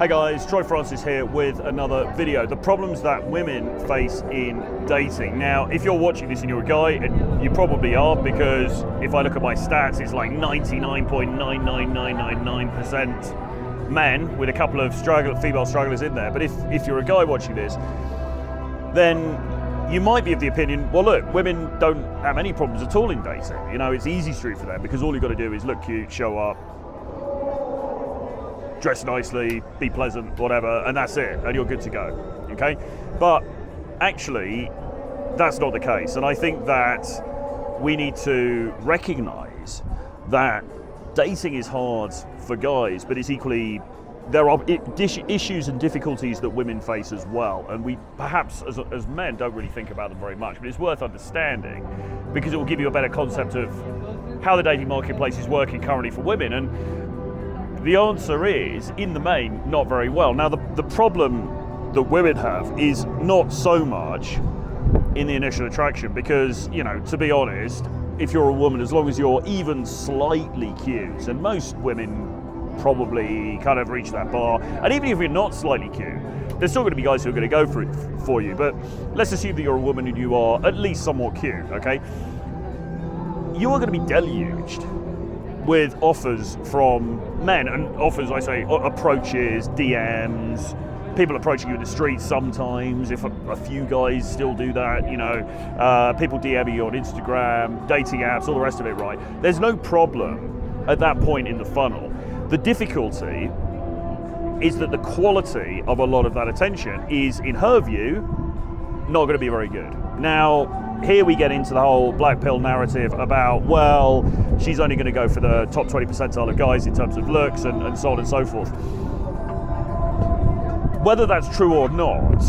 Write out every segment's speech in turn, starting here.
Hey guys, Troy Francis here with another video. The problems that women face in dating. Now, if you're watching this and you're a guy, and you probably are, because if I look at my stats, it's like 99.99999% men with a couple of female strugglers in there. But if you're a guy watching this, then you might be of the opinion, well look, women don't have any problems at all in dating. You know, it's easy street for them because all you've got to do is look cute, show up, dress nicely, be pleasant, whatever, and that's it, and you're good to go, okay? But actually, that's not the case, and I think that we need to recognize that dating is hard for guys, but it's equally, there are issues and difficulties that women face as well, and we perhaps as men don't really think about them very much, but it's worth understanding because it will give you a better concept of how the dating marketplace is working currently for women. And the answer is, in the main, not very well. Now, the problem that women have is not so much in the initial attraction because, you know, to be honest, if you're a woman, as long as you're even slightly cute, and most women probably kind of reach that bar, and even if you're not slightly cute, there's still going to be guys who are going to go for you, but let's assume that you're a woman and you are at least somewhat cute, okay? You are going to be deluged with offers from men, and offers, I say, approaches, DMs, people approaching you in the streets sometimes, if a few guys still do that, you know, people DMing you on Instagram, dating apps, all the rest of it, right? There's no problem at that point in the funnel. The difficulty is that the quality of a lot of that attention is, in her view, not going to be very good. Now, here we get into the whole black pill narrative about, well, she's only going to go for the top 20 percentile of guys in terms of looks and so on and so forth. Whether that's true or not,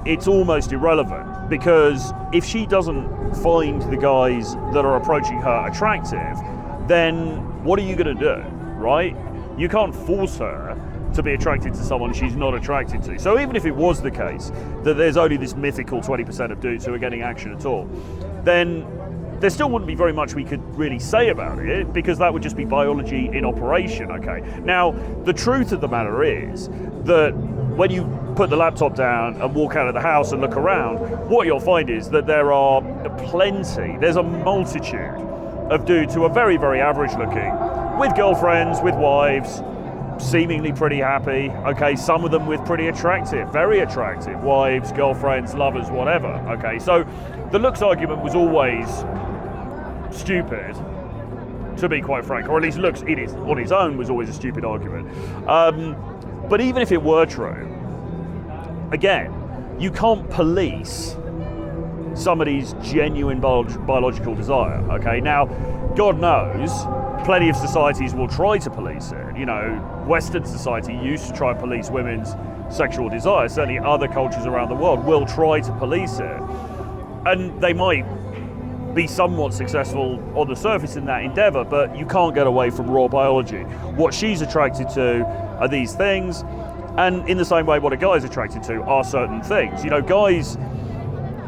it's almost irrelevant, because if she doesn't find the guys that are approaching her attractive, then what are you going to do, right? You can't force her to be attracted to someone she's not attracted to. So even if it was the case that there's only this mythical 20% of dudes who are getting action at all, then there still wouldn't be very much we could really say about it, because that would just be biology in operation, okay? Now, the truth of the matter is that when you put the laptop down and walk out of the house and look around, what you'll find is that there's a multitude of dudes who are very, very average looking, with girlfriends, with wives, seemingly pretty happy, okay, some of them with pretty attractive, very attractive wives, girlfriends, lovers, whatever, okay? So the looks argument was always stupid, to be quite frank, or at least looks on its own was always a stupid argument. But even if it were true, again, you can't police somebody's genuine biological desire, okay? Now, God knows, plenty of societies will try to police it. You know, Western society used to try and police women's sexual desire. Certainly other cultures around the world will try to police it. And they might be somewhat successful on the surface in that endeavor, but you can't get away from raw biology. What she's attracted to are these things, and in the same way what a guy's attracted to are certain things. You know, guys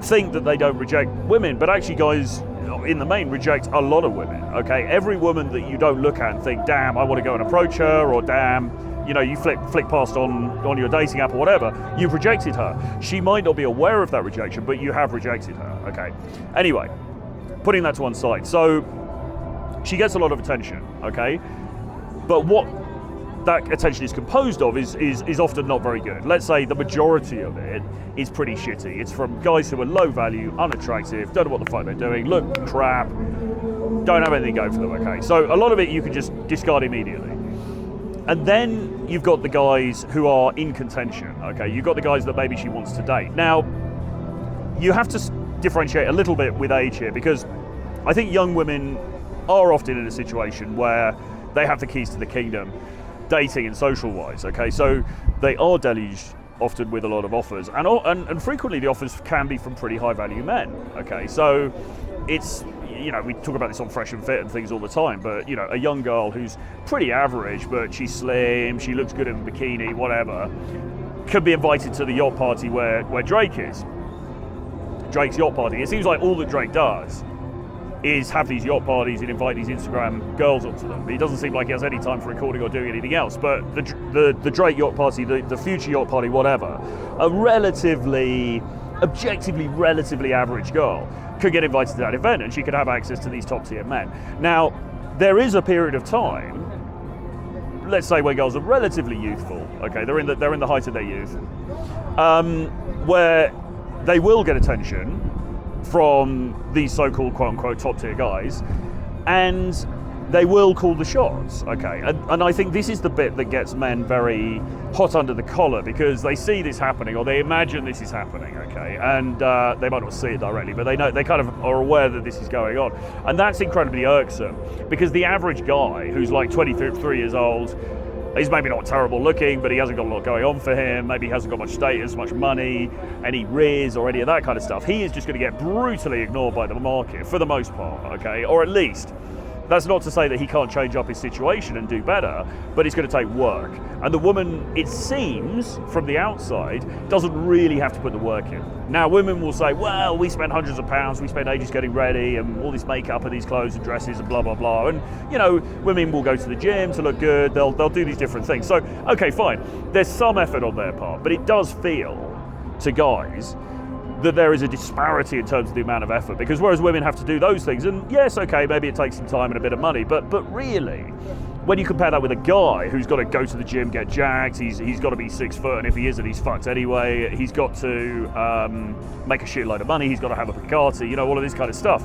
think that they don't reject women, but actually guys in the main reject a lot of women, okay? Every woman that you don't look at and think, damn, I want to go and approach her, or damn, you know, you flick past on your dating app or whatever, you've rejected her. She might not be aware of that rejection, but you have rejected her, okay? Anyway, putting that to one side. So she gets a lot of attention, okay? But what that attention is composed of is often not very good. Let's say the majority of it is pretty shitty. It's from guys who are low value, unattractive, don't know what the fuck they're doing, look crap, don't have anything going for them, okay? So a lot of it you can just discard immediately. And then you've got the guys who are in contention, okay? You've got the guys that maybe she wants to date. Now, you have to differentiate a little bit with age here, because I think young women are often in a situation where they have the keys to the kingdom, dating and social wise, okay? So they are deluged often with a lot of offers, and frequently the offers can be from pretty high value men, okay? So it's, you know, we talk about this on Fresh and Fit and things all the time, but you know, a young girl who's pretty average, but she's slim, she looks good in a bikini, whatever, could be invited to the yacht party where Drake is. Drake's yacht party. It seems like all that Drake does is have these yacht parties and invite these Instagram girls onto them. He doesn't seem like he has any time for recording or doing anything else. But the Drake yacht party, the future yacht party, whatever, a objectively relatively average girl could get invited to that event, and she could have access to these top tier men. Now, there is a period of time, let's say, where girls are relatively youthful. Okay, they're in the height of their youth, where they will get attention from these so-called quote-unquote top-tier guys, and they will call the shots, okay? And I think this is the bit that gets men very hot under the collar, because they see this happening, or they imagine this is happening, okay? And they might not see it directly, but they kind of are aware that this is going on. And that's incredibly irksome, because the average guy who's like 23 years old, he's maybe not terrible looking, but he hasn't got a lot going on for him. Maybe he hasn't got much status, much money, any riz or any of that kind of stuff. He is just going to get brutally ignored by the market for the most part, okay? Or at least, that's not to say that he can't change up his situation and do better, but it's going to take work. And the woman, it seems, from the outside, doesn't really have to put the work in. Now, women will say, well, we spend hundreds of pounds, we spend ages getting ready, and all this makeup and these clothes and dresses and blah, blah, blah. And, you know, women will go to the gym to look good, they'll do these different things. So, okay, fine. There's some effort on their part, but it does feel to guys that there is a disparity in terms of the amount of effort, because whereas women have to do those things, and yes, okay, maybe it takes some time and a bit of money, but really, when you compare that with a guy who's got to go to the gym, get jacked, he's got to be 6 foot, and if he isn't, he's fucked anyway, he's got to make a shitload of money, he's got to have a Bugatti, you know, all of this kind of stuff.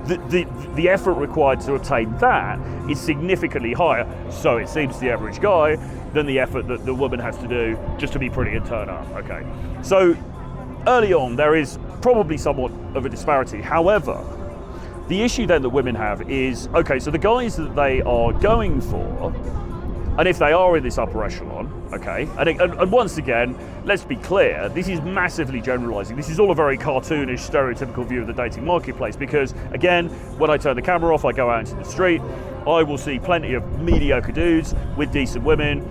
The effort required to obtain that is significantly higher, so it seems to the average guy, than the effort that the woman has to do just to be pretty and turn up, okay? So, early on, there is probably somewhat of a disparity. However, the issue then that women have is, okay, so the guys that they are going for, and if they are in this upper echelon, okay, and once again, let's be clear, this is massively generalizing. This is all a very cartoonish, stereotypical view of the dating marketplace, because, again, when I turn the camera off, I go out into the street, I will see plenty of mediocre dudes with decent women,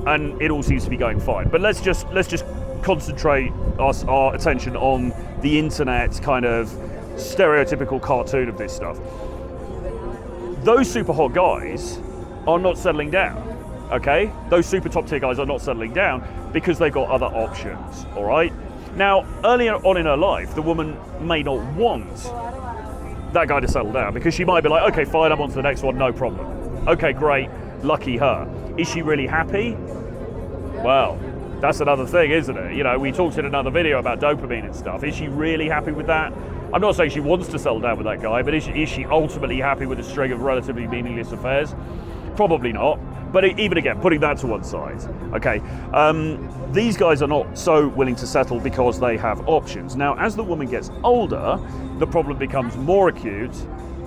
and it all seems to be going fine. But let's just concentrate our attention on the internet kind of stereotypical cartoon of this stuff. Those super hot guys are not settling down, okay? Those super top tier guys are not settling down because they've got other options, all right? Now, earlier on in her life, the woman may not want that guy to settle down, because she might be like, okay, fine, I'm on to the next one, no problem. Okay, great, lucky her. Is she really happy? Well, that's another thing, isn't it? You know, we talked in another video about dopamine and stuff. Is she really happy with that? I'm not saying she wants to settle down with that guy, but is she ultimately happy with a string of relatively meaningless affairs? Probably not. But even again, putting that to one side, okay, these guys are not so willing to settle because they have options. Now, as the woman gets older, the problem becomes more acute,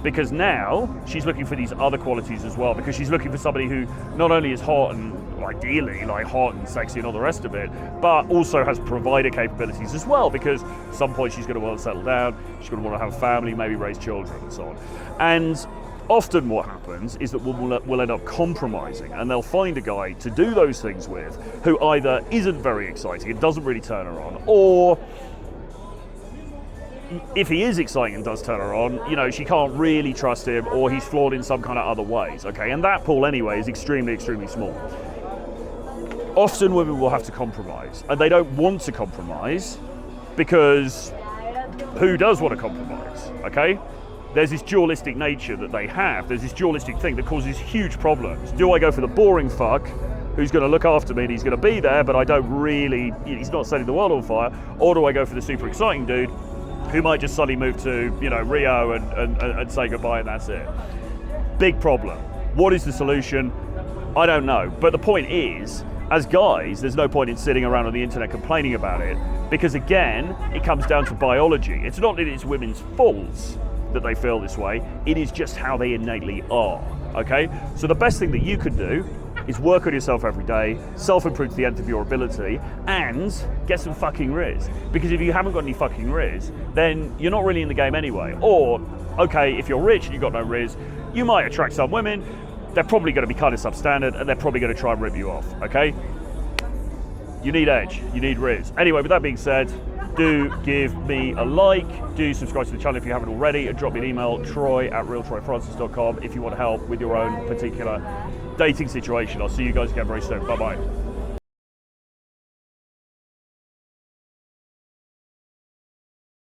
because now she's looking for these other qualities as well, because she's looking for somebody who not only is hot and ideally like hot and sexy and all the rest of it, but also has provider capabilities as well, because at some point she's going to want to settle down, she's going to want to have a family, maybe raise children and so on. And often what happens is that women will end up compromising, and they'll find a guy to do those things with who either isn't very exciting and doesn't really turn her on, or if he is exciting and does turn her on, you know, she can't really trust him, or he's flawed in some kind of other ways, okay? And that pool anyway is extremely, extremely small. Often women will have to compromise, and they don't want to compromise because who does want to compromise, okay? There's this dualistic nature that they have, there's this dualistic thing that causes huge problems. Do I go for the boring fuck who's going to look after me and he's going to be there, but I don't really, he's not setting the world on fire, or do I go for the super exciting dude who might just suddenly move to, you know, Rio and say goodbye and that's it? Big problem. What is the solution? I don't know. But the point is, as guys, there's no point in sitting around on the internet complaining about it, because again, it comes down to biology. It's not that it's women's faults that they feel this way, it is just how they innately are, okay? So the best thing that you can do is work on yourself every day, self-improve to the end of your ability, and get some fucking riz. Because if you haven't got any fucking riz, then you're not really in the game anyway. Or, okay, if you're rich and you've got no riz, you might attract some women, they're probably going to be kind of substandard, and they're probably going to try and rip you off, okay? You need edge, you need riz. Anyway, with that being said, do give me a like, do subscribe to the channel if you haven't already, and drop me an email, troy@realtroyfrancis.com, if you want help with your own particular dating situation. I'll see you guys again very soon. Bye-bye.